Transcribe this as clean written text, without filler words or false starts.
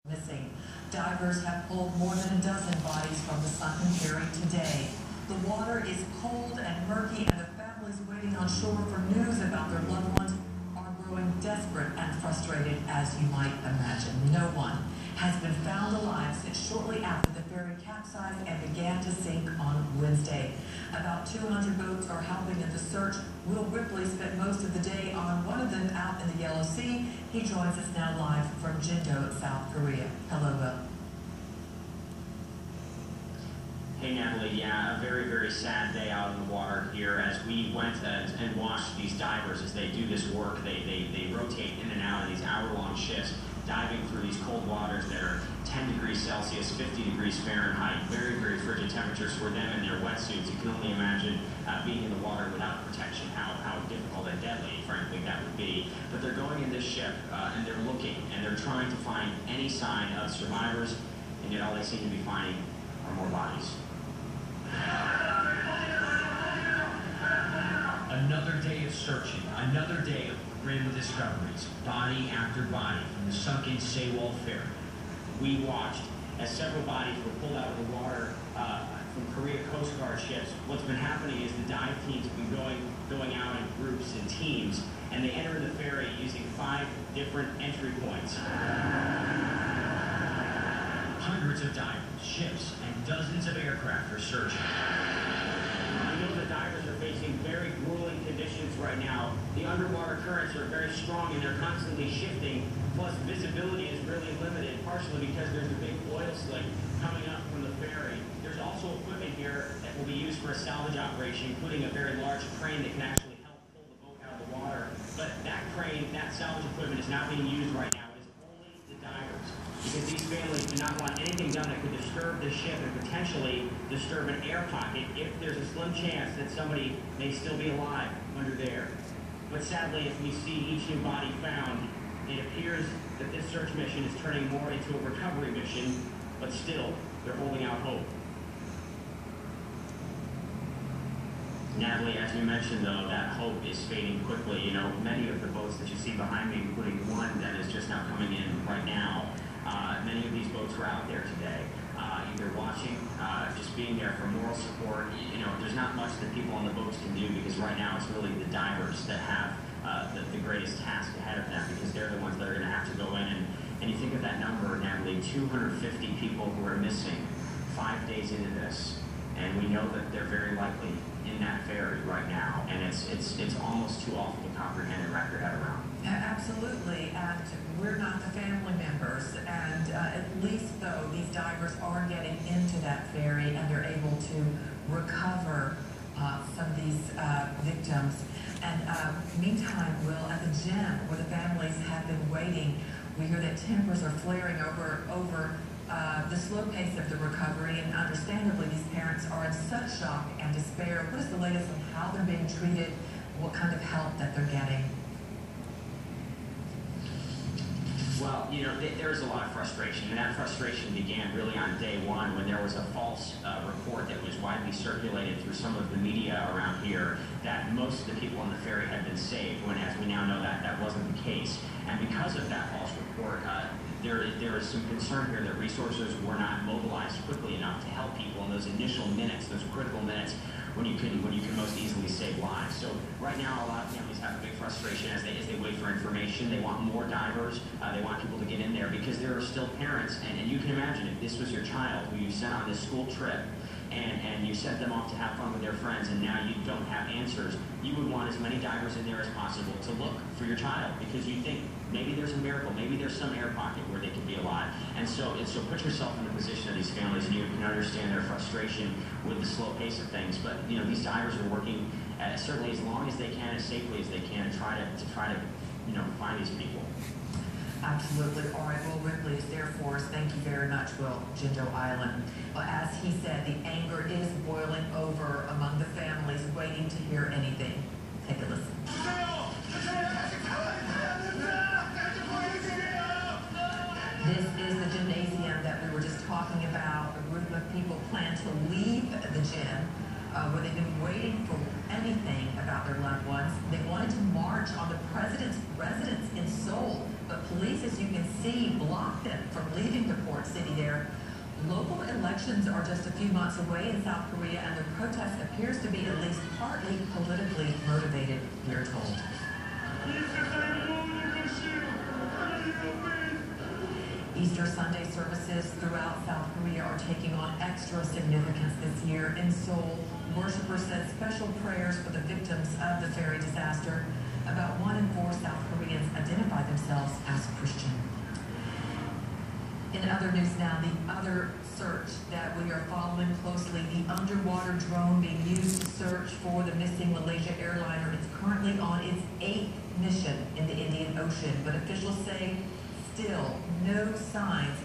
Missing. Divers have pulled more than a dozen bodies from the sunken ferry today. The water is cold and murky, and the families waiting on shore for news about their loved ones are growing desperate and frustrated, as you might imagine. No one has been found alive since shortly after the ferry capsized and began to sink on Wednesday. About 200 boats are helping in the search. Will Ripley spent most of the day on one of them out in the Yellow Sea. He joins us now live from Jindo, South Korea. Hello, Will. Hey Natalie, yeah, a very, very sad day out in the water here as we went and watched these divers as they do this work. They rotate in and out of these hour-long shifts, diving through these cold waters that are 10 degrees Celsius, 50 degrees Fahrenheit, very, very frigid temperatures for them in their wetsuits. You can only imagine being in the water without protection, how difficult and deadly, frankly, that would be. But they're going in this ship and they're looking and they're trying to find any sign of survivors, and yet all they seem to be finding are more bodies. Another day of searching, another day of grim discoveries, body after body from the sunken Sewol ferry. We watched as several bodies were pulled out of the water from Korea Coast Guard ships. What's been happening is the dive teams have been going out in groups and teams, and they enter the ferry using 5 different entry points. Hundreds of divers, ships, and dozens of aircraft are searching. We know the divers are facing very grueling conditions right now. The underwater currents are very strong and they're constantly shifting. Plus, visibility is really limited, partially because there's a big oil slick coming up from the ferry. There's also equipment here that will be used for a salvage operation, including a very large crane that can actually help pull the boat out of the water. But that crane, that salvage equipment is not being used right now. It is only the divers, because these families do not want anything done that could disturb the ship and potentially disturb an air pocket if there's a slim chance that somebody may still be alive under there. But sadly, as we see each new body found, it appears that this search mission is turning more into a recovery mission, but still, they're holding out hope. Natalie, as you mentioned, though, that hope is fading quickly. You know, many of the boats that you see behind me, including one that is just now coming in right now, many of these boats were out there today, either watching, just being there for moral support. You know, there's not much that people on the boats can do, because right now it's really the divers that have the greatest task ahead of them, because they're the ones that are going to have to go in and you think of that number, Natalie, 250 people who are missing 5 days into this, and we know that they're very likely in that ferry right now, and it's almost too awful to comprehend and wrap your head around. Absolutely, and we're not the family members, and at least though these divers are getting into that ferry and they're able to recover some of these victims. And meantime, Will, at the gym where the families have been waiting, we hear that tempers are flaring over the slow pace of the recovery, and understandably these parents are in such shock and despair. What is the latest on how they're being treated, what kind of help that they're getting? Well, you know, there's a lot of frustration, and that frustration began really on day one when there was a false report that was widely circulated through some of the media around here that most of the people on the ferry had been saved, when, as we now know, that wasn't the case. And because of that false report, there is some concern here that resources were not mobilized quickly enough to help people in those initial minutes, those critical minutes, when you can most easily save lives. So right now, a lot of families have a big frustration as they wait for information. They want more divers. They want people to get in there, because there are still parents, and you can imagine if this was your child who you sent on this school trip, and you sent them off to have fun with their friends, and now you don't have answers, you would want as many divers in there as possible to look for your child, because you think maybe there's a miracle, maybe there's some air pocket where they could be alive. And so put yourself in the position of these families, and you can understand their frustration with the slow pace of things. But you know, these divers are working certainly as long as they can, as safely as they can, to try to you know, find these people. Absolutely. All right, Will Ripley is there for us. Thank you very much, Will. Jindo Island. Well, as he said, the anger is boiling over among the families waiting to hear anything. Take a listen. This is the gymnasium that we were just talking about. A group of people plan to leave the gym where they've been waiting for anything about their loved ones. They wanted to march on the president's residence in Seoul, but police, as you can see, blocked them from leaving city there. Local elections are just a few months away in South Korea, and the protest appears to be at least partly politically motivated, we're told. Easter Sunday services throughout South Korea are taking on extra significance this year. In Seoul, worshipers said special prayers for the victims of the ferry disaster. About 1 in 4 South Koreans identify themselves as Christian. In other news now, the other search that we are following closely, the underwater drone being used to search for the missing Malaysia airliner, is currently on its 8th mission in the Indian Ocean, but officials say still no signs